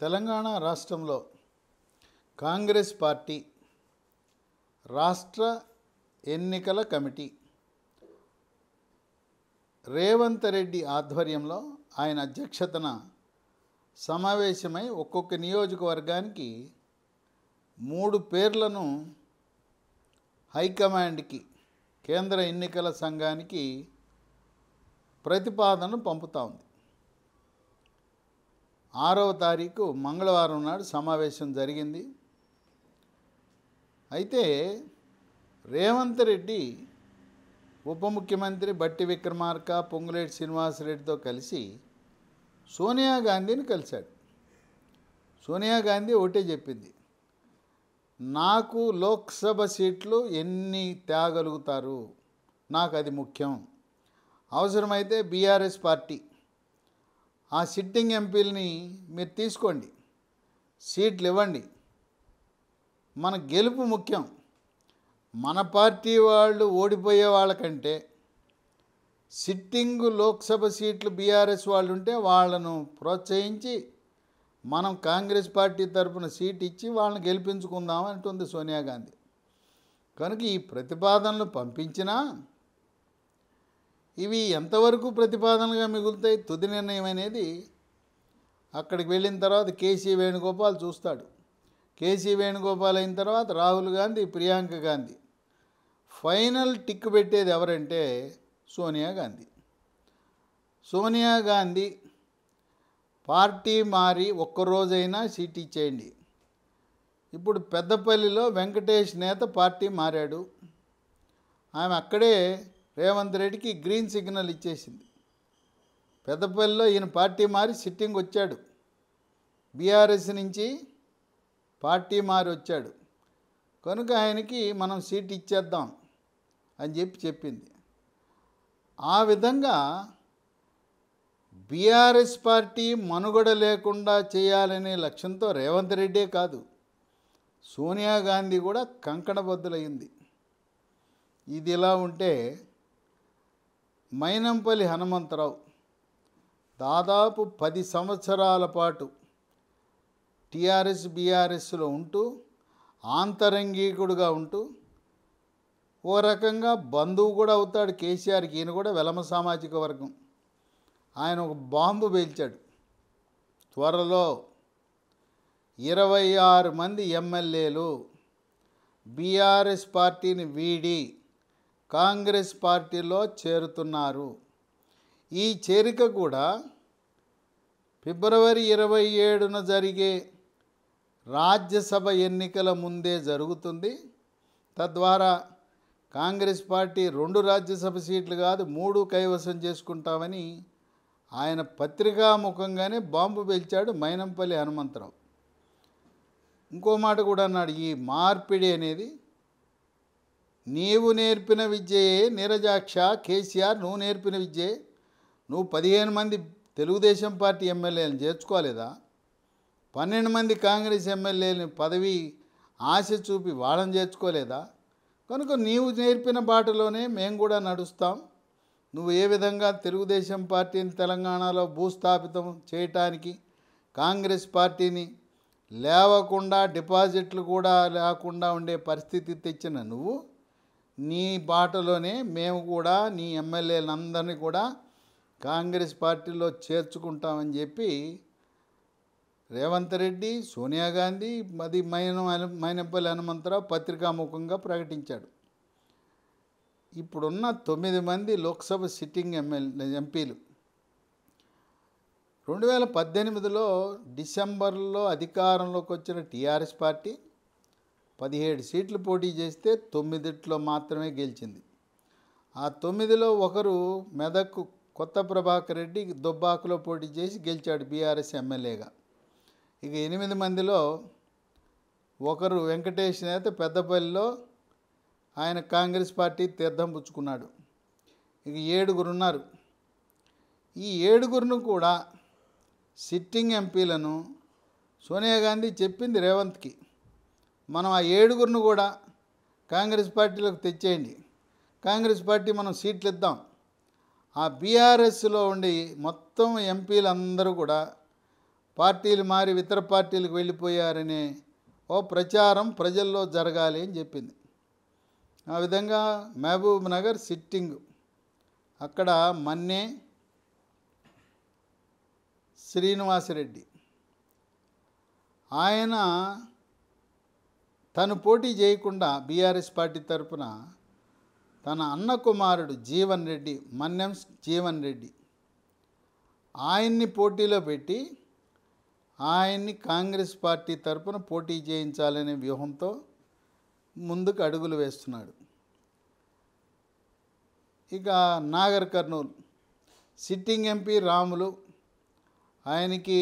తెలంగాణ రాష్ట్రంలో కాంగ్రెస్ పార్టీ రాష్ట్ర ఎన్నికల కమిటీ రేవంత్ రెడ్డి ఆధ్వర్యంలో ఆయన అధ్యక్షతన సమావేశమై ఒక్కొక్క నియోజకవర్గానికి 3 పేర్లను హైకమాండ్కి కేంద్ర ఎన్నికల సంఘానికి ప్రతిపాదన పంపుతా ఉంది. 6వ తారీఖు మంగళవారం నాడు సమావేశం జరిగింది. అయితే రేవంత్ రెడ్డి ఉప ముఖ్యమంత్రి బట్టి విక్రమార్క, పొంగులేటి శ్రీనివాసరెడ్డితో కలిసి సోనియా గాంధీని కలిశాడు. సోనియా గాంధీ ఒకటే చెప్పింది, నాకు లోక్సభ సీట్లు ఎన్ని తేగలుగుతారు, నాకు అది ముఖ్యం. అవసరమైతే బీఆర్ఎస్ పార్టీ ఆ సిట్టింగ్ ఎంపీలని మీరు తీసుకోండి, సీట్లు ఇవ్వండి, మన గెలుపు ముఖ్యం. మన పార్టీ వాళ్ళు ఓడిపోయే వాళ్ళకంటే సిట్టింగ్ లోక్సభ సీట్లు బీఆర్ఎస్ వాళ్ళు ఉంటే వాళ్ళను ప్రోత్సహించి మనం కాంగ్రెస్ పార్టీ తరఫున సీట్ ఇచ్చి వాళ్ళని గెలిపించుకుందాం అంటుంది సోనియా గాంధీ. కనుక ఈ ప్రతిపాదనలు పంపించినా ఇవి ఎంతవరకు ప్రతిపాదనలుగా మిగులుతాయి, తుది నిర్ణయం అనేది అక్కడికి వెళ్ళిన తర్వాత కేసీ వేణుగోపాల్ చూస్తాడు. కేసీ వేణుగోపాల్ అయిన తర్వాత రాహుల్ గాంధీ, ప్రియాంక గాంధీ, ఫైనల్ టిక్ పెట్టేది ఎవరంటే సోనియా గాంధీ. సోనియా గాంధీ పార్టీ మారి ఒక్కరోజైనా సీట్ ఇచ్చేయండి. ఇప్పుడు పెద్దపల్లిలో వెంకటేష్ నేత పార్టీ మారాడు. ఆమె అక్కడే రేవంత్ రెడ్డికి గ్రీన్ సిగ్నల్ ఇచ్చేసింది. పెద్దపల్లిలో ఈయన పార్టీ మారి సిట్టింగ్ వచ్చాడు, బీఆర్ఎస్ నుంచి పార్టీ మారి వచ్చాడు, కనుక ఆయనకి మనం సీట్ ఇచ్చేద్దాం అని చెప్పింది. ఆ విధంగా బీఆర్ఎస్ పార్టీ మనుగడ లేకుండా చేయాలనే లక్ష్యంతో రేవంత్ రెడ్డే కాదు, సోనియా గాంధీ కూడా కంకణబద్దులయ్యింది. ఇది ఇలా ఉంటే మైనంపల్లి హనుమంతరావు దాదాపు 10 సంవత్సరాల పాటు టీఆర్ఎస్ బీఆర్ఎస్లో ఉంటూ ఆంతరంగికుడుగా ఉంటూ ఓ రకంగా బంధువు కూడా అవుతాడు కేసీఆర్కి. ఈయన కూడా వెలమ సామాజిక వర్గం. ఆయన ఒక బాంబు పేల్చాడు. త్వరలో 26 మంది ఎమ్మెల్యేలు బీఆర్ఎస్ పార్టీని వీడి కాంగ్రెస్ పార్టీలో చేరుతున్నారు. ఈ చేరిక కూడా ఫిబ్రవరి 27న జరిగే రాజ్యసభ ఎన్నికల ముందే జరుగుతుంది. తద్వారా కాంగ్రెస్ పార్టీ 2 రాజ్యసభ సీట్లు కాదు 3 కైవసం చేసుకుంటామని ఆయన పత్రికాముఖంగానే బాంబు పేల్చాడు మైనంపల్లి హనుమంతరావు. ఇంకో మాట కూడా అన్నాడు, ఈ మార్పిడి అనేది నీవు నేర్పిన విద్యయే నీరజాక్ష, కేసీఆర్ నువ్వు నేర్పిన విద్యే. నువ్వు 15 మంది తెలుగుదేశం పార్టీ ఎమ్మెల్యేలను చేర్చుకోలేదా? 12 మంది కాంగ్రెస్ ఎమ్మెల్యేలని పదవి ఆశ చూపి వాళ్ళని చేర్చుకోలేదా? కనుక నీవు నేర్పిన బాటలోనే మేము కూడా నడుస్తాం. నువ్వు ఏ విధంగా తెలుగుదేశం పార్టీని తెలంగాణలో భూస్థాపితం చేయటానికి కాంగ్రెస్ పార్టీని లేవకుండా డిపాజిట్లు కూడా లేకుండా ఉండే పరిస్థితి తెచ్చిన నువ్వు, నీ బాటలోనే మేము కూడా నీ ఎమ్మెల్యేలందరినీ కూడా కాంగ్రెస్ పార్టీలో చేర్చుకుంటామని చెప్పి రేవంత్ రెడ్డి, సోనియా గాంధీ, మైనంపల్లి హనుమంతరావు పత్రికాముఖంగా ప్రకటించాడు. ఇప్పుడున్న 9 మంది లోక్సభ సిట్టింగ్ ఎంపీలు 2018లో డిసెంబర్లో అధికారంలోకి వచ్చిన టీఆర్ఎస్ పార్టీ 17 సీట్లు పోటీ చేస్తే 9లో మాత్రమే గెలిచింది. ఆ 9లో ఒకరు మెదక్ కొత్త ప్రభాకర్ రెడ్డి దుబ్బాకలో పోటీ చేసి గెలిచాడు బీఆర్ఎస్ ఎమ్మెల్యేగా. ఇక 8 మందిలో ఒకరు వెంకటేష్ నేత పెద్దపల్లిలో ఆయన కాంగ్రెస్ పార్టీ తీర్థం పుచ్చుకున్నాడు. ఇక 7 ఉన్నారు. ఈ 7 కూడా సిట్టింగ్ ఎంపీలను సోనియా గాంధీ చెప్పింది రేవంత్కి, మనం ఆ 7 కూడా కాంగ్రెస్ పార్టీలోకి తెచ్చేయండి, కాంగ్రెస్ పార్టీ మనం సీట్లు ఇద్దాం. ఆ బీఆర్ఎస్లో ఉండి మొత్తం ఎంపీలందరూ కూడా పార్టీలు మారి ఇతర పార్టీలకు వెళ్ళిపోయారనే ఓ ప్రచారం ప్రజల్లో జరగాలి అని చెప్పింది. ఆ విధంగా మహబూబ్ నగర్ సిట్టింగ్ అక్కడ మన్నే శ్రీనివాసరెడ్డి ఆయన తను పోటీ చేయకుండా బీఆర్ఎస్ పార్టీ తరఫున తన అన్న కుమారుడు జీవన్ రెడ్డి, మన్యం జీవన్ రెడ్డి ఆయన్ని పోటీలో పెట్టి ఆయన్ని కాంగ్రెస్ పార్టీ తరఫున పోటీ చేయించాలనే వ్యూహంతో ముందుకు అడుగులు వేస్తున్నాడు. ఇక నాగర్ కర్నూలు సిట్టింగ్ ఎంపీ రాములు, ఆయనకి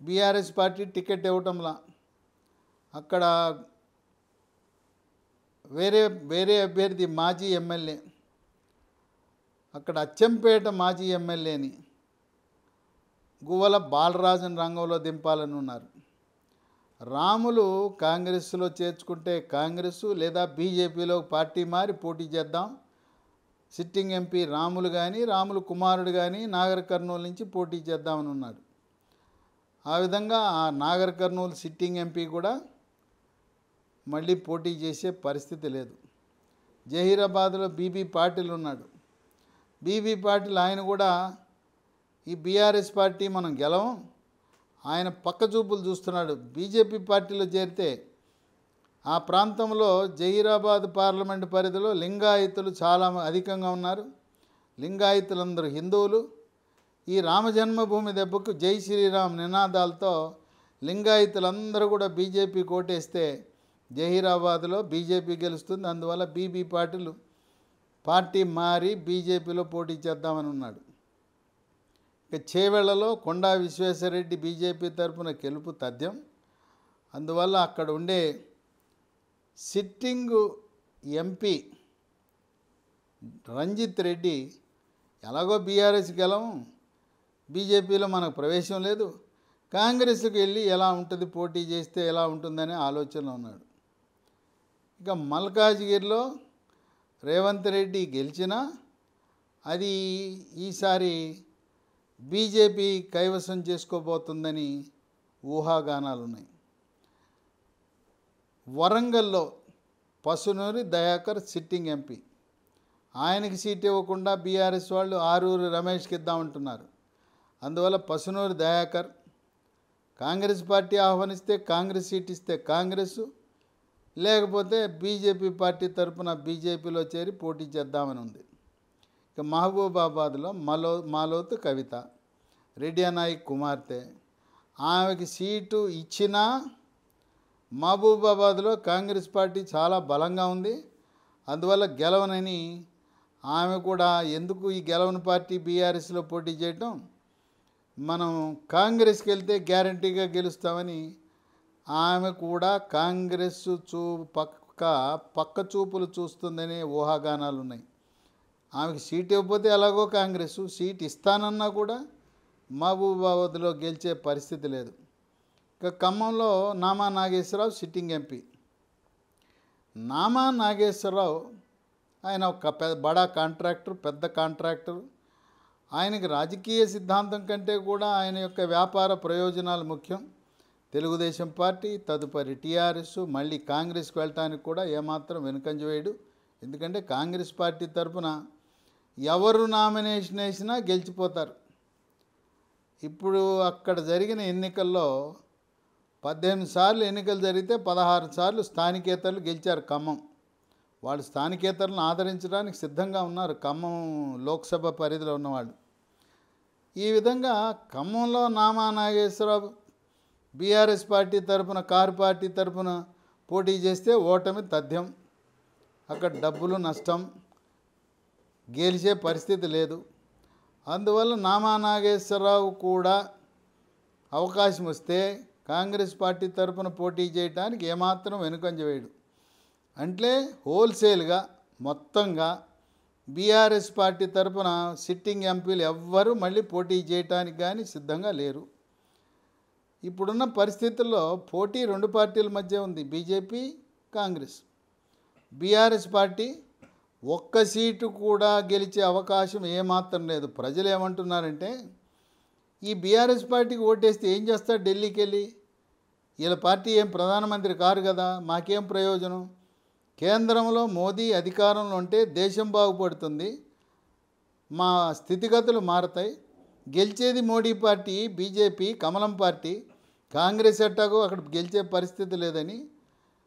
బీఆర్ఎస్ పార్టీ టికెట్ ఇవ్వటంలా అక్కడ వేరే అభ్యర్థి మాజీ ఎమ్మెల్యే, అక్కడ అచ్చంపేట మాజీ ఎమ్మెల్యేని గువ్వల బాలరాజుని రంగంలో దింపాలని ఉన్నారు. రాములు కాంగ్రెస్లో చేర్చుకుంటే కాంగ్రెస్ లేదా బీజేపీలో పార్టీ మారి పోటీ చేద్దాం, సిట్టింగ్ ఎంపీ రాములు కానీ రాములు కుమారుడు కానీ నాగర్ కర్నూలు నుంచి పోటీ చేద్దామని ఉన్నాడు. ఆ విధంగా ఆ నాగర్ కర్నూలు సిట్టింగ్ ఎంపీ కూడా మళ్ళీ పోటీ చేసే పరిస్థితి లేదు. జహీరాబాద్లో బీబీ పాటిల్ ఉన్నాడు. బీబీ పాటిల్ ఆయన కూడా ఈ బీఆర్ఎస్ పార్టీ మనం గెలవం, ఆయన పక్క చూపులు చూస్తున్నాడు. బీజేపీ పార్టీలో చేరితే ఆ ప్రాంతంలో జహీరాబాద్ పార్లమెంటు పరిధిలో లింగాయతులు చాలా అధికంగా ఉన్నారు. లింగాయతులందరూ హిందువులు. ఈ రామజన్మభూమి దెబ్బకు జై శ్రీరామ్ నినాదాలతో లింగాయతులందరూ కూడా బీజేపీ కోటేస్తే జహీరాబాద్లో బీజేపీ గెలుస్తుంది. అందువల్ల బీబీ పాటిల్ పార్టీ మారి బీజేపీలో పోటీ చేద్దామని ఉన్నాడు. ఇక చేవెళ్లలో కొండా విశ్వేశ్వరరెడ్డి బీజేపీ తరఫున గెలుపు తథ్యం. అందువల్ల అక్కడ ఉండే సిట్టింగ్ ఎంపీ రంజిత్ రెడ్డి ఎలాగో బీఆర్ఎస్ గెలం, బీజేపీలో మనకు ప్రవేశం లేదు, కాంగ్రెస్కి వెళ్ళి ఎలా ఉంటుంది, పోటీ చేస్తే ఎలా ఉంటుందనే ఆలోచనలో ఉన్నాడు. ఇక మల్కాజ్గిరిలో రేవంత్ రెడ్డి గెలిచినా అది ఈసారి బీజేపీ కైవసం చేసుకోబోతుందని ఊహాగానాలు ఉన్నాయి. వరంగల్లో పసునూరి దయాకర్ సిట్టింగ్ ఎంపీ, ఆయనకి సీట్ ఇవ్వకుండా బీఆర్ఎస్ వాళ్ళు ఆరూరి రమేష్కి ఇద్దామంటున్నారు. అందువల్ల పసునూరి దయాకర్ కాంగ్రెస్ పార్టీ ఆహ్వానిస్తే కాంగ్రెస్ సీట్ ఇస్తే కాంగ్రెస్, లేకపోతే బీజేపీ పార్టీ తరఫున బీజేపీలో చేరి పోటీ చేద్దామని ఉంది. ఇక మహబూబాబాద్లో మాలోతు కవిత రెడ్డి నాయక్ కుమార్తె, ఆమెకి సీటు ఇచ్చినా మహబూబాబాద్లో కాంగ్రెస్ పార్టీ చాలా బలంగా ఉంది, అందువల్ల గెలవనని ఆమె కూడా ఎందుకు ఈ గెలవని పార్టీ బీఆర్ఎస్లో పోటీ చేయటం, మనం కాంగ్రెస్కి వెళ్తే గ్యారంటీగా గెలుస్తామని ఆమె కూడా కాంగ్రెస్ పక్క చూపులు చూస్తుందనే ఊహాగానాలు ఉన్నాయి. ఆమెకు సీట్ ఇవ్వకపోతే ఎలాగో కాంగ్రెస్ సీట్ ఇస్తానన్నా కూడా మహబూబాబాద్లో గెలిచే పరిస్థితి లేదు. ఇక ఖమ్మంలో నామా నాగేశ్వరరావు సిట్టింగ్ ఎంపీ. నామా నాగేశ్వరరావు ఆయన ఒక బడా కాంట్రాక్టర్, పెద్ద కాంట్రాక్టర్. ఆయనకి రాజకీయ సిద్ధాంతం కంటే కూడా ఆయన యొక్క వ్యాపార ప్రయోజనాలు ముఖ్యం. తెలుగుదేశం పార్టీ, తదుపరి టీఆర్ఎస్, మళ్ళీ కాంగ్రెస్కి వెళ్ళటానికి కూడా ఏమాత్రం వెనుకంజ వేయడు. ఎందుకంటే కాంగ్రెస్ పార్టీ తరఫున ఎవరు నామినేషన్ వేసినా గెలిచిపోతారు. ఇప్పుడు అక్కడ జరిగిన ఎన్నికల్లో 18 సార్లు ఎన్నికలు జరిగితే 16 సార్లు స్థానికేతరులు గెలిచారు ఖమ్మం. వాళ్ళు స్థానికేతరులను ఆదరించడానికి సిద్ధంగా ఉన్నారు ఖమ్మం లోక్సభ పరిధిలో ఉన్నవాళ్ళు. ఈ విధంగా ఖమ్మంలో నామా నాగేశ్వరరావు బీఆర్ఎస్ పార్టీ తరఫున, కారు పార్టీ తరఫున పోటీ చేస్తే ఓటమి తథ్యం. అక్కడ డబ్బులు నష్టం, గెలిచే పరిస్థితి లేదు. అందువల్ల నామా నాగేశ్వరరావు కూడా అవకాశం వస్తే కాంగ్రెస్ పార్టీ తరఫున పోటీ చేయడానికి ఏమాత్రం వెనుకంజ వేయడు. అంటే హోల్సేల్గా మొత్తంగా బీఆర్ఎస్ పార్టీ తరఫున సిట్టింగ్ ఎంపీలు ఎవ్వరూ మళ్ళీ పోటీ చేయడానికి కానీ సిద్ధంగా లేరు. ఇప్పుడున్న పరిస్థితుల్లో పోటీ రెండు పార్టీల మధ్య ఉంది, బీజేపీ కాంగ్రెస్. బీఆర్ఎస్ పార్టీ ఒక్క సీటు కూడా గెలిచే అవకాశం ఏమాత్రం లేదు. ప్రజలు ఏమంటున్నారంటే ఈ బీఆర్ఎస్ పార్టీకి ఓటేస్తే ఏం చేస్తాడు ఢిల్లీకి వెళ్ళి? వీళ్ళ పార్టీ ఏం ప్రధానమంత్రి కారు కదా, మాకేం ప్రయోజనం? కేంద్రంలో మోదీ అధికారంలో ఉంటే దేశం బాగుపడుతుంది, మా స్థితిగతులు మారతాయి. గెలిచేది మోడీ పార్టీ, బీజేపీ, కమలం పార్టీ. కాంగ్రెస్ ఎట్టాగో అక్కడ గెలిచే పరిస్థితి లేదని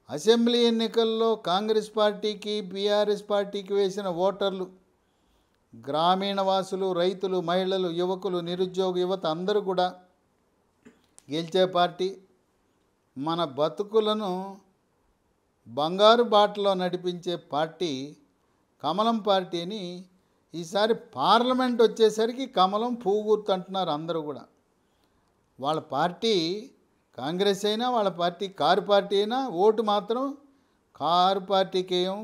అసెంబ్లీ ఎన్నికల్లో కాంగ్రెస్ పార్టీకి బీఆర్ఎస్ పార్టీకి వేసిన ఓటర్లు, గ్రామీణ వాసులు, రైతులు, మహిళలు, యువకులు, నిరుద్యోగ యువత అందరూ కూడా గెలిచే పార్టీ. మన బతుకులను బంగారు బాటలో నడిపించే పార్టీ కమలం పార్టీని ఈసారి పార్లమెంట్ వచ్చేసరికి కమలం పువ్వు గుర్తు అంటున్నారు అందరూ కూడా. వాళ్ళ పార్టీ కాంగ్రెస్ అయినా, వాళ్ళ పార్టీ కారు పార్టీ అయినా ఓటు మాత్రం కారు పార్టీకేయం,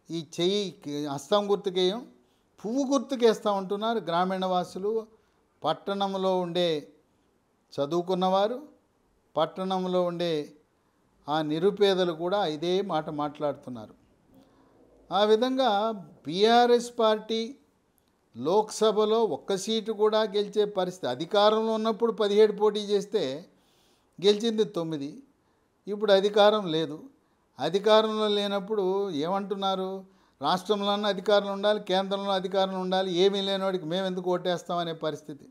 ఈ చెయ్యి హస్తం గుర్తుకేయం, పువ్వు గుర్తుకేస్తూ ఉంటున్నారు గ్రామీణ వాసులు. పట్టణంలో ఉండే చదువుకున్నవారు, పట్టణంలో ఉండే ఆ నిరుపేదలు కూడా ఇదే మాట మాట్లాడుతున్నారు. ఆ విధంగా బీఆర్ఎస్ పార్టీ లోక్సభలో ఒక్క సీటు కూడా గెలిచే పరిస్థితి. అధికారంలో ఉన్నప్పుడు 17 పోటీ చేస్తే గెలిచింది 9. ఇప్పుడు అధికారం లేదు. అధికారంలో లేనప్పుడు ఏమంటున్నారు? రాష్ట్రంలోనే అధికారం ఉండాలి, కేంద్రంలో అధికారం ఉండాలి, ఏమీ లేనివాడికి మేము ఎందుకు ఓటేస్తామనే పరిస్థితి.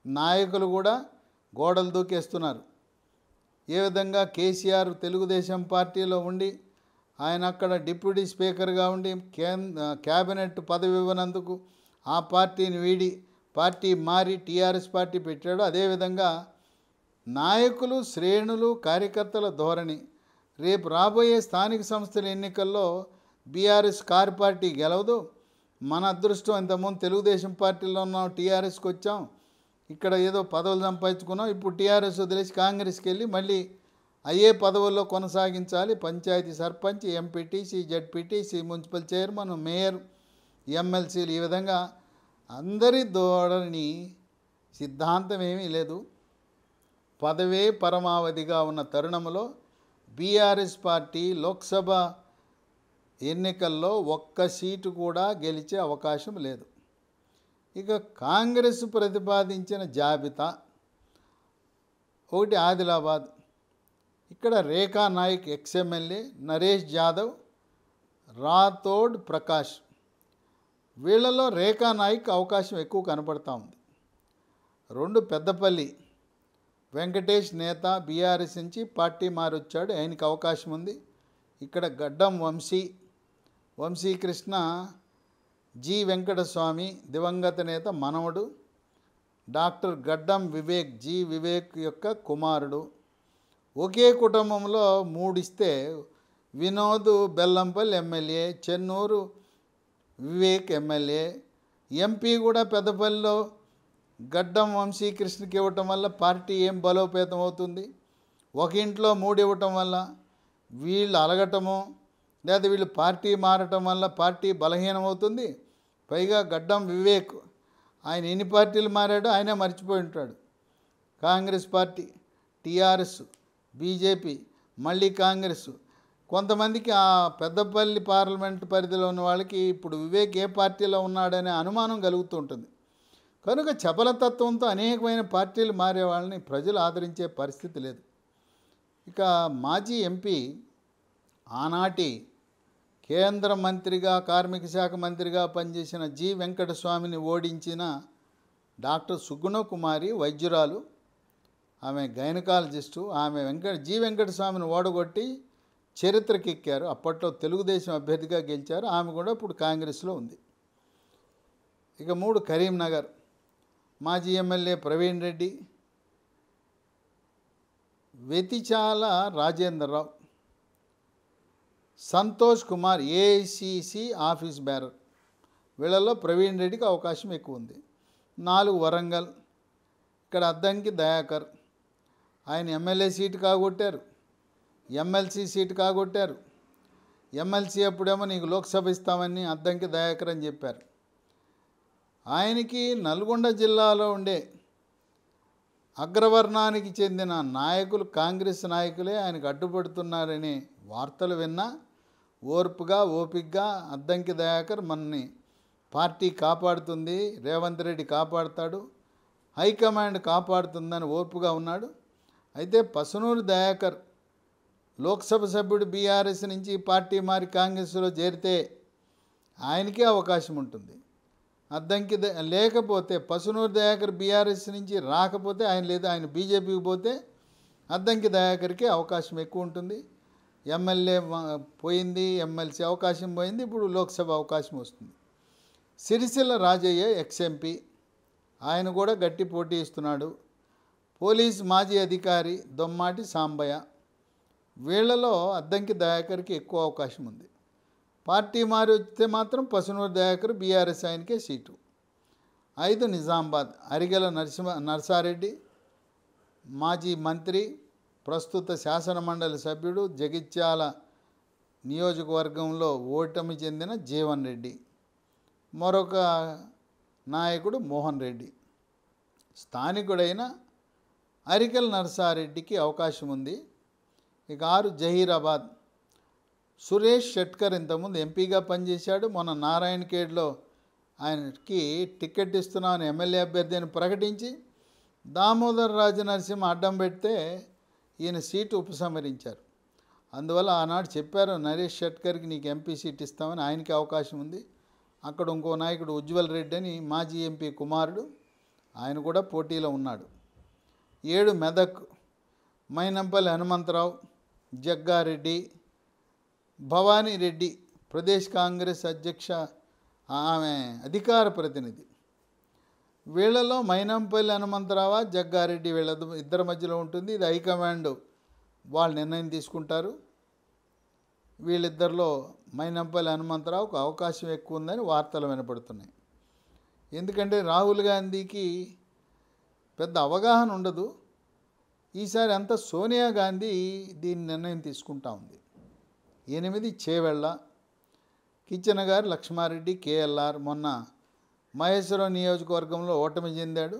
నాయకులు కూడా గోడలు దూకేస్తున్నారు. ఏ విధంగా కేసీఆర్ తెలుగుదేశం పార్టీలో ఉండి ఆయన అక్కడ డిప్యూటీ స్పీకర్గా ఉండి క్యాబినెట్ పదవి ఇవ్వనందుకు ఆ పార్టీని వీడి పార్టీ మారి టీఆర్ఎస్ పార్టీ పెట్టాడు. అదేవిధంగా నాయకులు, శ్రేణులు, కార్యకర్తల ధోరణి. రేపు రాబోయే స్థానిక సంస్థల ఎన్నికల్లో బీఆర్ఎస్ కారు పార్టీ గెలవదు, మన అదృష్టం ఇంతకుముందు తెలుగుదేశం పార్టీలో ఉన్నాం, టీఆర్ఎస్కి వచ్చాం, ఇక్కడ ఏదో పదవులు సంపాదించుకున్నాం, ఇప్పుడు టీఆర్ఎస్ వదిలేసి కాంగ్రెస్కి వెళ్ళి మళ్ళీ అయ్యే పదవుల్లో కొనసాగించాలి. Panchayati sarpanch, MPTC, ZPTC, municipal chairman, mayor, ఎమ్మెల్సీలు, ఈ విధంగా అందరి ధోరణి సిద్ధాంతం ఏమీ లేదు. పదవే పరమావధిగా ఉన్న తరుణంలో బీఆర్ఎస్ పార్టీ లోక్సభ ఎన్నికల్లో ఒక్క సీటు కూడా గెలిచే అవకాశం లేదు. ఇక కాంగ్రెస్ ప్రతిపాదించిన జాబితా ఒకటి ఆదిలాబాద్. ఇక్కడ రేఖా నాయక్ ఎక్స్ఎమ్మెల్యే, నరేష్ జాదవ్, రాథోడ్ ప్రకాష్, వీళ్ళలో రేఖా నాయక్ అవకాశం ఎక్కువ కనపడతా ఉంది. 2 పెద్దపల్లి వెంకటేష్ నేత బీఆర్ఎస్ నుంచి పార్టీ మారొచ్చాడు, ఆయనకి అవకాశం ఉంది. ఇక్కడ గడ్డం వంశీకృష్ణ, జి వెంకటస్వామి దివంగత నేత మనవడు, డాక్టర్ గడ్డం వివేక్, జి వివేక్ యొక్క కుమారుడు. ఒకే కుటుంబంలో 3 ఇస్తే Vinod Bellampalli MLA, Chennur Vivek MLA. MP కూడా పెద్దపల్లిలో గడ్డం వంశీకృష్ణకి ఇవ్వటం వల్ల పార్టీ ఏం బలోపేతం అవుతుంది? ఒక ఇంట్లో 3 ఇవ్వటం వల్ల వీళ్ళు అలగటము, లేదా వీళ్ళు పార్టీ మారటం వల్ల పార్టీ బలహీనమవుతుంది. పైగా గడ్డం వివేక్ ఆయన ఎన్ని పార్టీలు మారాడో ఆయనే మర్చిపోయి ఉంటాడు. కాంగ్రెస్ పార్టీ, టీఆర్ఎస్, బీజేపీ, మళ్ళీ కాంగ్రెస్. కొంతమందికి ఆ పెద్దపల్లి పార్లమెంట్ పరిధిలో ఉన్న వాళ్ళకి ఇప్పుడు వివేక్ ఏ పార్టీలో ఉన్నాడనే అనుమానం కలుగుతూ ఉంటుంది. కనుక చపలతత్వంతో అనేకమైన పార్టీలు మారే వాళ్ళని ప్రజలు ఆదరించే పరిస్థితి లేదు. ఇక మాజీ ఎంపీ, ఆనాటి కేంద్ర మంత్రిగా, కార్మిక శాఖ మంత్రిగా పనిచేసిన జి వెంకటస్వామిని ఓడించిన డాక్టర్ సుగుణకుమారి వైద్యురాలు, ఆమె గైనకాలజిస్టు. ఆమె జి వెంకటస్వామిని ఓడగొట్టి చరిత్రకెక్కారు. అప్పట్లో తెలుగుదేశం అభ్యర్థిగా గెలిచారు. ఆమె కూడా ఇప్పుడు కాంగ్రెస్లో ఉంది. ఇక 3 కరీంనగర్ మాజీ MLA Praveen Reddy, Vetichala Rajendrarao, Santosh Kumar AICC office bearer. వీళ్ళల్లో ప్రవీణ్ రెడ్డికి అవకాశం ఎక్కువ ఉంది. 4 వరంగల్. ఇక్కడ అద్దంకి దయాకర్, ఆయన ఎమ్మెల్యే సీటు కాగొట్టారు, ఎమ్మెల్సీ సీటు కాగొట్టారు. ఎమ్మెల్సీ అప్పుడేమో నీకు లోక్సభ ఇస్తామని అద్దంకి దయాకర్ అని చెప్పారు. ఆయనకి నల్గొండ జిల్లాలో ఉండే అగ్రవర్ణానికి చెందిన నాయకులు, కాంగ్రెస్ నాయకులే ఆయనకు అడ్డుపడుతున్నారనే వార్తలు విన్నా ఓర్పుగా, ఓపికగా అద్దంకి దయాకర్ మనని పార్టీ కాపాడుతుంది, రేవంత్ రెడ్డి కాపాడుతాడు, హైకమాండ్ కాపాడుతుందని ఓర్పుగా ఉన్నాడు. అయితే పసునూరు దయాకర్ లోక్సభ సభ్యుడు బీఆర్ఎస్ నుంచి పార్టీ మారి కాంగ్రెస్లో చేరితే ఆయనకే అవకాశం ఉంటుంది. అద్దంకి లేకపోతే పసునూరు దయాకర్ బీఆర్ఎస్ నుంచి రాకపోతే ఆయన లేదా ఆయన బీజేపీకి పోతే అద్దంకి దయాకర్కి అవకాశం ఎక్కువ ఉంటుంది. ఎమ్మెల్యే పోయింది, ఎమ్మెల్సీ అవకాశం పోయింది, ఇప్పుడు లోక్సభ అవకాశం వస్తుంది. సిరిసిల్ల రాజయ్య ఎక్స్ఎంపీ, ఆయన కూడా గట్టి పోటీ ఇస్తున్నాడు. పోలీస్ మాజీ అధికారి దొమ్మాటి సాంబయ్య, వీళ్లలో అద్దంకి దయాకర్కి ఎక్కువ అవకాశం ఉంది. పార్టీ మారి వస్తే మాత్రం పసునూరు దయాకర్ బీఆర్ఎస్ ఆయనకే సీటు. 5 నిజామాబాద్ అరిగెల నర్సారెడ్డి, మాజీ మంత్రి, ప్రస్తుత శాసనమండలి సభ్యుడు, జగిత్యాల నియోజకవర్గంలో ఓటమి చెందిన జీవన్ రెడ్డి. మరొక నాయకుడు మోహన్ రెడ్డి. స్థానికుడైన అరికెల నర్సారెడ్డికి అవకాశం ఉంది. ఇక 6 జహీరాబాద్ సురేష్ షెట్కర్ ఇంతకుముందు ఎంపీగా పనిచేశాడు. మొన్న నారాయణఖేడ్లో ఆయనకి టికెట్ ఇస్తున్నామని ఎమ్మెల్యే అభ్యర్థి అని ప్రకటించి దామోదర్ రాజు నరసింహ అడ్డం పెడితే ఈయన సీటు ఉపసంహరించారు. అందువల్ల ఆనాడు చెప్పారు నరేష్ షెట్కర్కి నీకు ఎంపీ సీట్ ఇస్తామని, ఆయనకి అవకాశం ఉంది. అక్కడ ఇంకో నాయకుడు ఉజ్వల్ రెడ్డి అని మాజీ ఎంపీ కుమారుడు, ఆయన కూడా పోటీలో ఉన్నాడు. 7 మెదక్ మైనంపల్లి హనుమంతరావు, జగ్గారెడ్డి, భవానీ రెడ్డి ప్రదేశ్ కాంగ్రెస్ అధ్యక్ష, ఆమె అధికార ప్రతినిధి. వీళ్లలో మైనంపల్లి హనుమంతరావు, జగ్గారెడ్డి వీళ్ళ ఇద్దరి మధ్యలో ఉంటుంది. ఇది హైకమాండ్ వాళ్ళు నిర్ణయం తీసుకుంటారు. వీళ్ళిద్దరిలో మైనంపల్లి హనుమంతరావుకు అవకాశం ఎక్కువ ఉందని వార్తలు వినపడుతున్నాయి. ఎందుకంటే రాహుల్ గాంధీకి పెద్ద అవగాహన ఉండదు. ఈసారి అంతా సోనియా గాంధీ దీని నిర్ణయం తీసుకుంటా ఉంది. 8 చేవెళ్ళ, కిచెనగారి లక్ష్మారెడ్డి, కేఎల్ఆర్ మొన్న మహేశ్వరం నియోజకవర్గంలో ఓటమి చెందాడు.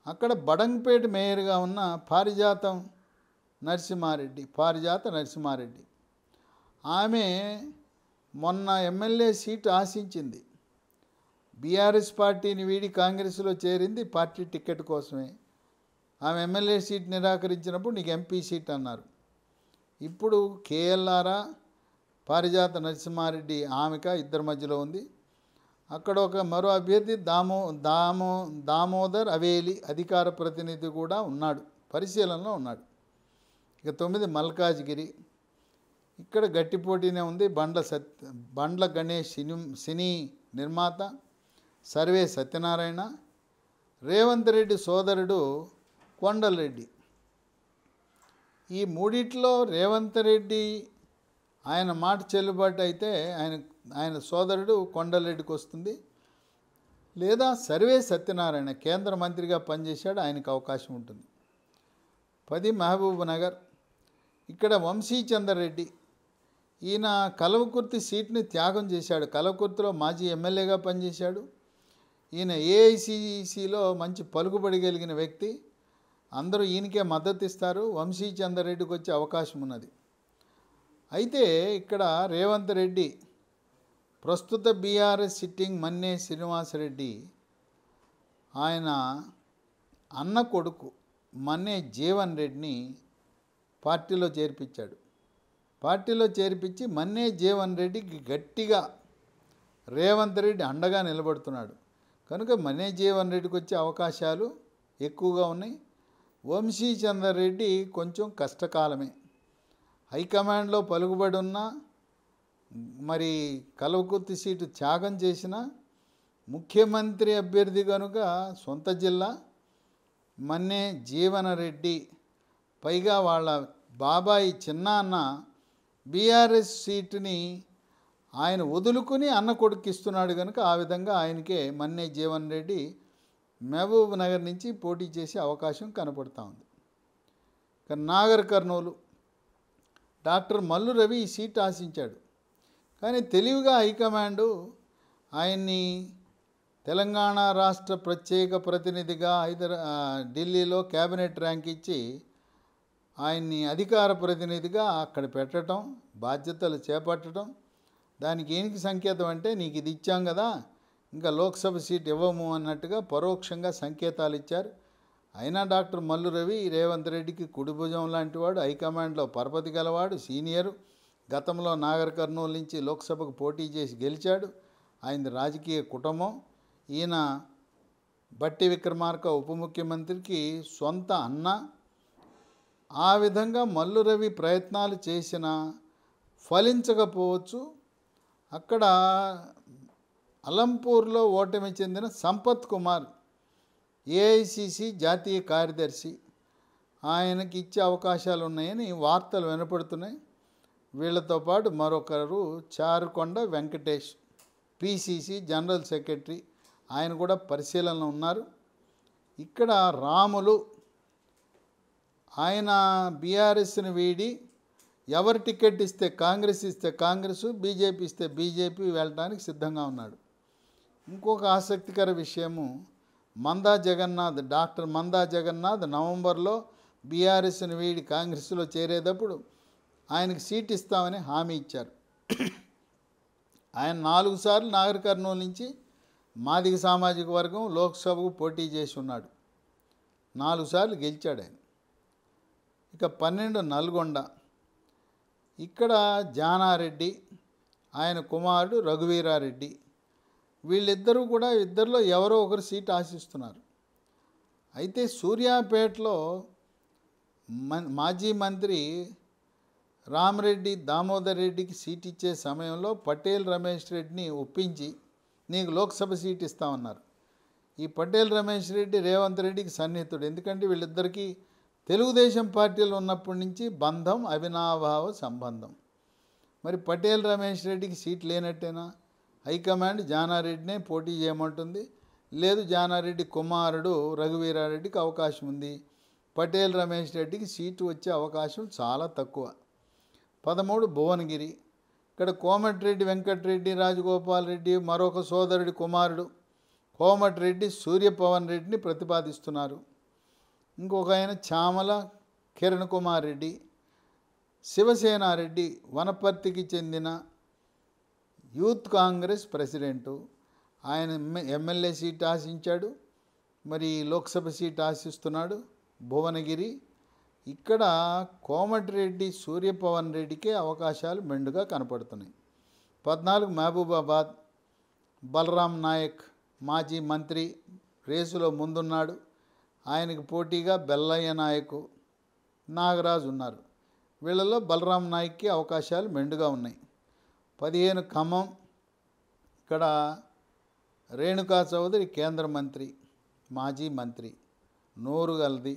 అక్కడ బడంగపేట మేయర్గా ఉన్న పారిజాత నరసింహారెడ్డి, ఆమె మొన్న ఎమ్మెల్యే సీటు ఆశించింది. బీఆర్ఎస్ పార్టీని వీడి కాంగ్రెస్లో చేరింది పార్టీ టికెట్ కోసమే. ఆమె ఎమ్మెల్యే సీట్ నిరాకరించినప్పుడు నీకు ఎంపీ సీట్ అన్నారు. ఇప్పుడు కేఎల్ఆర్, పారిజాత నరసింహారెడ్డి ఆమెక ఇద్దరి మధ్యలో ఉంది. అక్కడ ఒక మరో అభ్యర్థి దామోదర్ అవేలి అధికార ప్రతినిధి కూడా ఉన్నాడు, పరిశీలనలో ఉన్నాడు. ఇక 9 మల్కాజ్గిరి, ఇక్కడ గట్టి పోటీనే ఉంది. బండ్ల గణేష్ సినీ నిర్మాత, సర్వే సత్యనారాయణ, రేవంత్ రెడ్డి సోదరుడు కొండలరెడ్డి. ఈ మూడిట్లో రేవంత్ రెడ్డి ఆయన మాట చెల్లుబాటు అయితే ఆయన సోదరుడు కొండలరెడ్డికి వస్తుంది. లేదా సర్వే సత్యనారాయణ కేంద్ర మంత్రిగా పనిచేశాడు, ఆయనకు అవకాశం ఉంటుంది. 10 మహబూబ్ నగర్, ఇక్కడ వంశీచందర్ రెడ్డి, ఈయన కల్వకుర్తి సీట్ని త్యాగం చేశాడు. కల్వకుర్తిలో మాజీ ఎమ్మెల్యేగా పనిచేశాడు. ఈయన ఏఐసిసిలో మంచి పలుకుబడి కలిగిన వ్యక్తి. అందరూ ఈయనకే మద్దతు ఇస్తారు. వంశీచందర్ రెడ్డికి వచ్చే అవకాశం ఉన్నది. అయితే ఇక్కడ రేవంత్ రెడ్డి ప్రస్తుత బీఆర్ఎస్ సిట్టింగ్ మన్నే శ్రీనివాసరెడ్డి, ఆయన అన్న కొడుకు మన్నే జీవన్ రెడ్డిని పార్టీలో చేర్పించి మన్నే జీవన్ రెడ్డికి గట్టిగా రేవంత్ రెడ్డి అండగా నిలబడుతున్నాడు. కనుక మన్నే జీవన్ రెడ్డికి వచ్చే అవకాశాలు ఎక్కువగా ఉన్నాయి. వంశీచందర్ రెడ్డి కొంచెం కష్టకాలమే. హైకమాండ్లో పలుకుబడి ఉన్నా, మరి కల్వకుర్తి సీటు త్యాగం చేసిన ముఖ్యమంత్రి అభ్యర్థి కనుక సొంత జిల్లా మన్నే జీవన్ రెడ్డి, పైగా వాళ్ళ బాబాయి చిన్నాన్న బీఆర్ఎస్ సీటుని ఆయన వదులుకుని అన్న కొడుకు ఇస్తున్నాడు కనుక ఆ విధంగా ఆయనకే మన్నే జీవన్ రెడ్డి మహబూబ్ నగర్ నుంచి పోటీ చేసే అవకాశం కనపడుతూ ఉంది. నాగర్ కర్నూలు డాక్టర్ మల్లు రవి ఈ సీట్ ఆశించాడు. కానీ తెలివిగా హైకమాండు ఆయన్ని తెలంగాణ రాష్ట్ర ప్రత్యేక ప్రతినిధిగా ఢిల్లీలో క్యాబినెట్ ర్యాంక్ ఇచ్చి ఆయన్ని అధికార ప్రతినిధిగా అక్కడ పెట్టడం, బాధ్యతలు చేపట్టడం. దానికి ఏనికి సంకేతం అంటే నీకు ఇది ఇచ్చాం కదా, ఇంకా లోక్సభ సీట్ ఇవ్వము అన్నట్టుగా పరోక్షంగా సంకేతాలు ఇచ్చారు. అయినా డాక్టర్ మల్లు రవి రేవంత్ రెడ్డికి కుడి భుజం లాంటివాడు, హైకమాండ్లో పరపతి గలవాడు, సీనియరు. గతంలో నాగర్ కర్నూలు నుంచి లోక్సభకు పోటీ చేసి గెలిచాడు. ఆయనది రాజకీయ కుటుంబం. ఈయన బట్టి విక్రమార్క ఉప ముఖ్యమంత్రికి సొంత అన్న. ఆ విధంగా మల్లు రవి ప్రయత్నాలు చేసినా ఫలించకపోవచ్చు. అక్కడ అలంపూర్లో ఓటమి చెందిన సంపత్ కుమార్ ఏఐసిసి జాతీయ కార్యదర్శి, ఆయనకి ఇచ్చే అవకాశాలు ఉన్నాయని వార్తలు వినపడుతున్నాయి. వీళ్ళతో పాటు మరొకరు చారుకొండ వెంకటేష్ పిసిసి జనరల్ సెక్రటరీ, ఆయన కూడా పరిశీలనలో ఉన్నారు. ఇక్కడ రాములు ఆయన బీఆర్ఎస్ని వీడి ఎవరు టికెట్ ఇస్తే కాంగ్రెస్ ఇస్తే కాంగ్రెస్, బీజేపీ ఇస్తే బీజేపీ వెళ్ళడానికి సిద్ధంగా ఉన్నాడు. ఇంకొక ఆసక్తికర విషయము, డాక్టర్ మందా జగన్నాథ్ నవంబర్లో బీఆర్ఎస్ని వీడి కాంగ్రెస్లో చేరేటప్పుడు ఆయనకు సీట్ ఇస్తామని హామీ ఇచ్చారు. ఆయన 4 సార్లు నాగర్ కర్నూలు నుంచి మాదిగ సామాజిక వర్గం లోక్సభకు పోటీ చేసి ఉన్నాడు. 4 సార్లు గెలిచాడు ఆయన. ఇక 12 నల్గొండ, ఇక్కడ జానారెడ్డి, ఆయన కుమారుడు రఘువీరారెడ్డి, వీళ్ళిద్దరూ కూడా ఇద్దరిలో ఎవరో ఒకరు సీట్ ఆశిస్తున్నారు. అయితే సూర్యాపేటలో మాజీ మంత్రి రామరెడ్డి దామోదర్ రెడ్డికి సీట్ ఇచ్చే సమయంలో పటేల్ రమేష్ రెడ్డిని ఒప్పించి నీకు లోక్సభ సీట్ ఇస్తామన్నారు. ఈ పటేల్ రమేష్ రెడ్డి రేవంత్ రెడ్డికి సన్నిహితుడు. ఎందుకంటే వీళ్ళిద్దరికీ తెలుగుదేశం పార్టీలో ఉన్నప్పటి నుంచి బంధం, అవినాభావ సంబంధం. మరి పటేల్ రమేష్ రెడ్డికి సీట్ లేనట్టేనా? హైకమాండ్ జానారెడ్డినే పోటీ చేయమంటుంది. లేదు, జానారెడ్డి కుమారుడు రఘువీరారెడ్డికి అవకాశం ఉంది. పటేల్ రమేష్ రెడ్డికి సీటు వచ్చే అవకాశం చాలా తక్కువ. 13 భువనగిరి, ఇక్కడ కోమటిరెడ్డి వెంకటరెడ్డి రాజగోపాల్ రెడ్డి మరొక సోదరుడి కుమారుడు కోమటిరెడ్డి సూర్యపవన్ రెడ్డిని ప్రతిపాదిస్తున్నారు. ఇంకొక ఆయన చామల కిరణ్ కుమార్ రెడ్డి, శివసేనారెడ్డి వనపర్తికి చెందిన యూత్ కాంగ్రెస్ ప్రెసిడెంటు, ఆయన ఎమ్మెల్యే సీట్ ఆశించాడు, మరి లోక్సభ సీట్ ఆశిస్తున్నాడు. భువనగిరి, ఇక్కడ కోమటిరెడ్డి సూర్యపవన్ రెడ్డికే అవకాశాలు మెండుగా కనపడుతున్నాయి. 14 మహబూబాబాద్, బలరాం నాయక్ మాజీ మంత్రి రేసులో ముందున్నాడు. ఆయనకు పోటీగా బెల్లయ్య నాయకు, నాగరాజు ఉన్నారు. వీళ్ళలో బలరాం నాయక్కి అవకాశాలు మెండుగా ఉన్నాయి. 15 ఖమ్మం, ఇక్కడ రేణుకా చౌదరి కేంద్ర మంత్రి, మాజీ మంత్రి, నోరు గలది.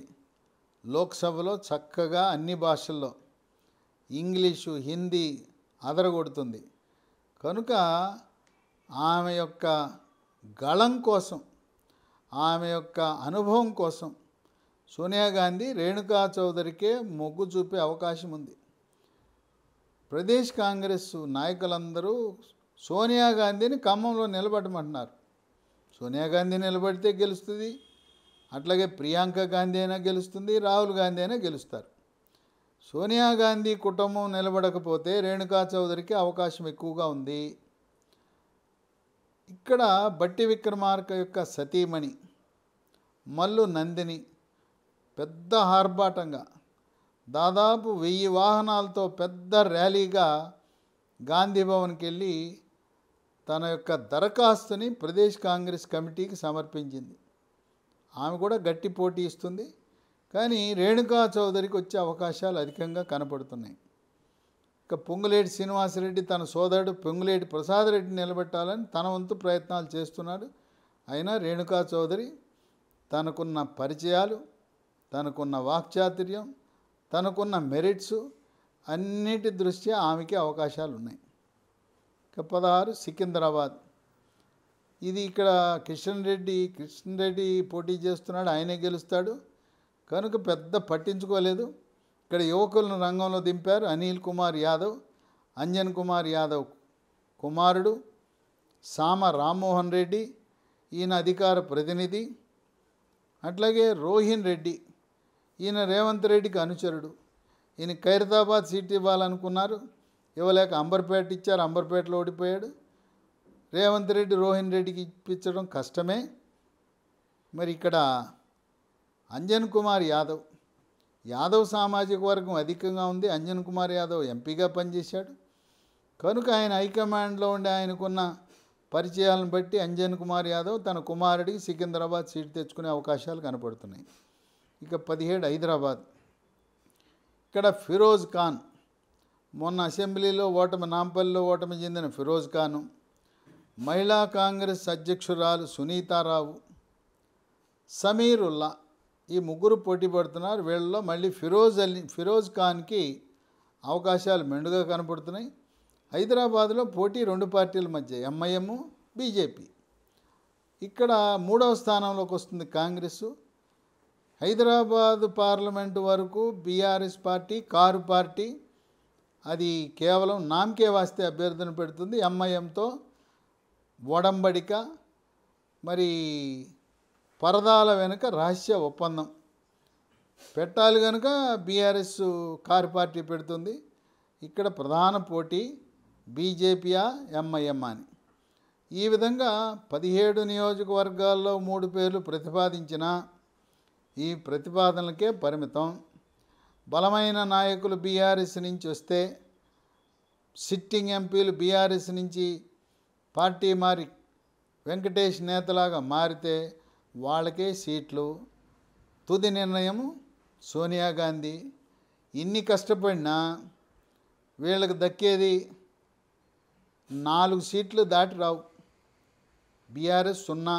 లోక్సభలో చక్కగా అన్ని భాషల్లో ఇంగ్లీషు, హిందీ అదరగొడుతుంది. కనుక ఆమె యొక్క గళం కోసం, ఆమె యొక్క అనుభవం కోసం సోనియా గాంధీ రేణుకా చౌదరికే మొగ్గు చూపే అవకాశం ఉంది. ప్రదేశ్ కాంగ్రెస్ నాయకులందరూ సోనియా గాంధీని ఖమ్మంలో నిలబడమంటున్నారు. సోనియా గాంధీ నిలబడితే గెలుస్తుంది, అట్లాగే ప్రియాంక గాంధీ అయినా గెలుస్తుంది, రాహుల్ గాంధీ అయినా గెలుస్తారు. సోనియా గాంధీ కుటుంబం నిలబడకపోతే రేణుకా చౌదరికి అవకాశం ఎక్కువగా ఉంది. ఇక్కడ బట్టి విక్రమార్క యొక్క సతీమణి మల్లు నందిని పెద్ద ఆర్భాటంగా దాదాపు 1000 వాహనాలతో పెద్ద ర్యాలీగా గాంధీ భవన్కి వెళ్ళి తన యొక్క దరఖాస్తుని ప్రదేశ్ కాంగ్రెస్ కమిటీకి సమర్పించింది. ఆమె కూడా గట్టి పోటీ ఇస్తుంది, కానీ రేణుకా చౌదరికి వచ్చే అవకాశాలు అధికంగా కనపడుతున్నాయి. ఇక పొంగులేటి శ్రీనివాసరెడ్డి తన సోదరుడు పొంగులేటి ప్రసాద్ రెడ్డిని నిలబెట్టాలని తన వంతు ప్రయత్నాలు చేస్తున్నాడు. అయినా రేణుకా చౌదరి తనకున్న పరిచయాలు, తనకున్న వాక్చాతుర్యం, తనకున్న మెరిట్స్ అన్నిటి దృష్ట్యా ఆమెకి అవకాశాలు ఉన్నాయి. ఇక 16 సికింద్రాబాద్, ఇది ఇక్కడ కిషన్ రెడ్డి పోటీ చేస్తున్నాడు, ఆయనే గెలుస్తాడు కనుక పెద్ద పట్టించుకోలేదు. ఇక్కడ యువకులను రంగంలో దింపారు. అనిల్ కుమార్ యాదవ్, అంజన్ కుమార్ యాదవ్ కుమారుడు సామ రామ్మోహన్ రెడ్డి, ఈయన అధికార ప్రతినిధి. అట్లాగే రోహిన్ రెడ్డి, ఈయన రేవంత్ రెడ్డికి అనుచరుడు. ఈయన ఖైరతాబాద్ సీట్ ఇవ్వాలనుకున్నారు, ఇవ్వలేక అంబర్పేట ఇచ్చారు, అంబర్పేటలో ఓడిపోయాడు. రేవంత్ రెడ్డి రోహిన్ రెడ్డికి ఇప్పించడం కష్టమే. మరి ఇక్కడ అంజన్ కుమార్ యాదవ్ సామాజిక వర్గం అధికంగా ఉంది. అంజన్ కుమార్ యాదవ్ ఎంపీగా పనిచేశాడు కనుక ఆయన హైకమాండ్లో ఉండే ఆయనకున్న పరిచయాలను బట్టి అంజన్ కుమార్ యాదవ్ తన కుమారుడికి సికింద్రాబాద్ సీటు తెచ్చుకునే అవకాశాలు కనపడుతున్నాయి. ఇక 17 హైదరాబాద్. ఇక్కడ ఫిరోజ్ ఖాన్ మొన్న అసెంబ్లీలో నాంపల్లిలో ఓటమి చెందిన ఫిరోజ్ ఖాను, మహిళా కాంగ్రెస్ అధ్యక్షురాలు సునీతారావు, సమీరుల్లా ఈ ముగ్గురు పోటీ పడుతున్నారు. వీళ్ళలో మళ్ళీ ఫిరోజ్ ఖాన్కి అవకాశాలు మెండుగా కనపడుతున్నాయి. హైదరాబాద్లో పోటీ 2 పార్టీల మధ్య ఎంఐఎం బీజేపీ. ఇక్కడ 3వ స్థానంలోకి వస్తుంది కాంగ్రెస్. హైదరాబాద్ పార్లమెంటు వరకు బీఆర్ఎస్ పార్టీ కారు పార్టీ అది కేవలం నామకే వాస్తే అభ్యర్థన పెడుతుంది. ఎంఐఎంతో ఒడంబడిక, మరి పరదాల వెనుక రహస్య ఒప్పందం పెట్టాలి కనుక బీఆర్ఎస్ కారు పార్టీ పెడుతుంది. ఇక్కడ ప్రధాన పోటీ బీజేపీయా ఎంఐఎం అని. ఈ విధంగా 17 నియోజకవర్గాల్లో 3 పేర్లు ప్రతిపాదించిన ఈ ప్రతిపాదనలకే పరిమితం. బలమైన నాయకులు బీఆర్ఎస్ నుంచి వస్తే, సిట్టింగ్ ఎంపీలు బీఆర్ఎస్ నుంచి పార్టీ మారి వెంకటేష్ నేతలాగా మారితే వాళ్ళకే సీట్లు. తుది నిర్ణయం సోనియా గాంధీ. ఇన్ని కష్టపడినా వీళ్ళకి దక్కేది 4 సీట్లు దాటి రావు. బీఆర్ఎస్ 0,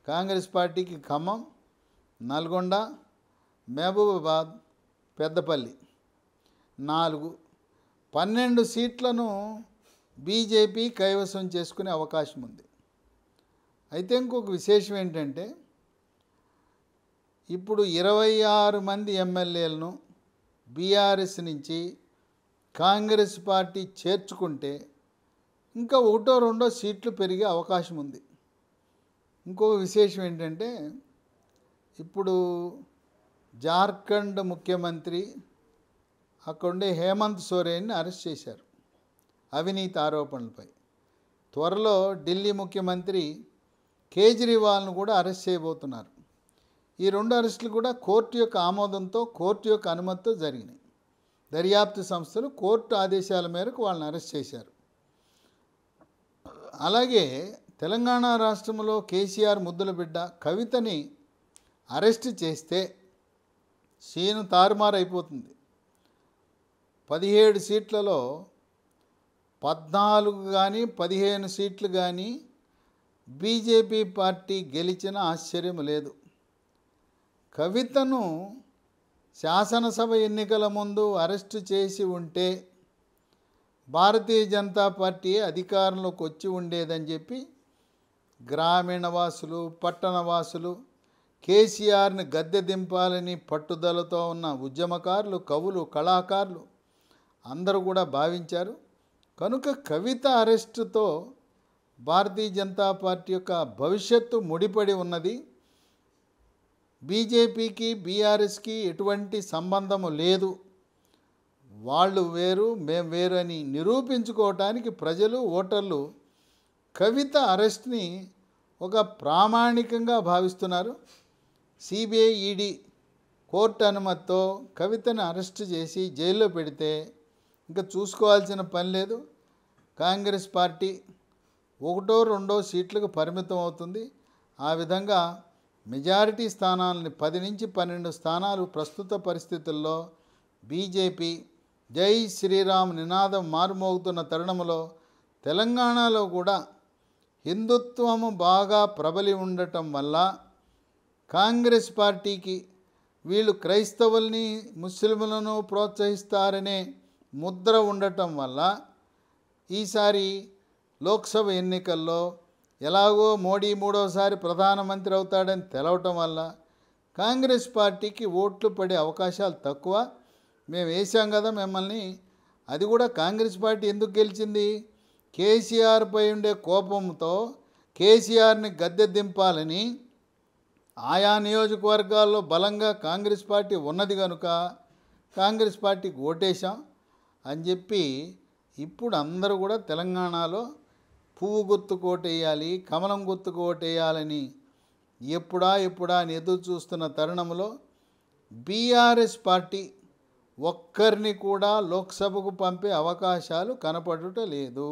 కాంగ్రెస్ పార్టీకి ఖమ్మం, నల్గొండ, మహబూబాబాద్, పెద్దపల్లి 4, 12 సీట్లను బీజేపీ కైవసం చేసుకునే అవకాశం ఉంది. అయితే ఇంకొక విశేషం ఏంటంటే ఇప్పుడు 26 మంది ఎమ్మెల్యేలను బీఆర్ఎస్ నుంచి కాంగ్రెస్ పార్టీ చేర్చుకుంటే ఇంకా 1-2 సీట్లు పెరిగే అవకాశం ఉంది. ఇంకొక విశేషం ఏంటంటే ఇప్పుడు జార్ఖండ్ ముఖ్యమంత్రి అక్కడుండే హేమంత్ సోరెన్ని అరెస్ట్ చేశారు అవినీతి ఆరోపణలపై. త్వరలో ఢిల్లీ ముఖ్యమంత్రి కేజ్రీవాల్ను కూడా అరెస్ట్ చేయబోతున్నారు. ఈ 2 అరెస్టులు కూడా కోర్టు యొక్క ఆమోదంతో, కోర్టు యొక్క అనుమతితో జరిగినాయి. దర్యాప్తు సంస్థలు కోర్టు ఆదేశాల మేరకు వాళ్ళని అరెస్ట్ చేశారు. అలాగే తెలంగాణ రాష్ట్రంలో కేసీఆర్ ముద్దుల బిడ్డ కవితని అరెస్ట్ చేస్తే సీను తారుమారైపోతుంది. 17 సీట్లలో 14 కానీ 15 సీట్లు కానీ బీజేపీ పార్టీ గెలిచిన ఆశ్చర్యం లేదు. కవితను శాసనసభ ఎన్నికల ముందు అరెస్టు చేసి ఉంటే భారతీయ జనతా పార్టీ అధికారంలోకి వచ్చి ఉండేదని చెప్పి గ్రామీణ వాసులు, పట్టణ వాసులు, కేసీఆర్ని గద్దె దింపాలని పట్టుదలతో ఉన్న ఉద్యమకారులు, కవులు, కళాకారులు అందరూ కూడా భావించారు. కనుక కవిత అరెస్టుతో భారతీయ జనతా పార్టీ యొక్క భవిష్యత్తు ముడిపడి ఉన్నది. బీజేపీకి బీఆర్ఎస్కి ఎటువంటి సంబంధము లేదు, వాళ్ళు వేరు మేము వేరు అని నిరూపించుకోవటానికి ప్రజలు, ఓటర్లు కవిత అరెస్ట్ని ఒక ప్రామాణికంగా భావిస్తున్నారు. సిబిఐ, ఈడీ కోర్టు అనుమతితో కవితను అరెస్ట్ చేసి జైల్లో పెడితే ఇంకా చూసుకోవాల్సిన పని లేదు. కాంగ్రెస్ పార్టీ 1-2 సీట్లకు పరిమితం అవుతుంది. ఆ విధంగా మెజారిటీ స్థానాలని 10 నుంచి 12 స్థానాలు ప్రస్తుత పరిస్థితుల్లో బీజేపీ జై శ్రీరామ్ నినాదం మారుమోగుతున్న తరుణంలో తెలంగాణలో కూడా హిందుత్వము బాగా ప్రబలి ఉండటం వల్ల కాంగ్రెస్ పార్టీకి వీళ్ళు క్రైస్తవుల్ని, ముస్లింలను ప్రోత్సహిస్తారనే ముద్ర ఉండటం వల్ల ఈసారి లోక్సభ ఎన్నికల్లో ఎలాగో మోడీ 3వసారి ప్రధానమంత్రి అవుతాడని తెలవటం వల్ల కాంగ్రెస్ పార్టీకి ఓట్లు పడే అవకాశాలు తక్కువ. మేము వేసాం కదా మిమ్మల్ని, అది కూడా కాంగ్రెస్ పార్టీ ఎందుకు గెలిచింది? కేసీఆర్పై ఉండే కోపంతో కేసీఆర్ని గద్దె దింపాలని ఆయా నియోజకవర్గాల్లో బలంగా కాంగ్రెస్ పార్టీ ఉన్నది కనుక కాంగ్రెస్ పార్టీకి ఓటేశాం అని చెప్పి ఇప్పుడు అందరూ కూడా తెలంగాణలో పువ్వు గుర్తుకు ఓటేయాలి, కమలం గుర్తుకు ఓటేయాలని ఎప్పుడా అని ఎదురు చూస్తున్న తరుణంలో బీఆర్ఎస్ పార్టీ ఒక్కరిని కూడా లోక్సభకు పంపే అవకాశాలు కనపడుట లేదు.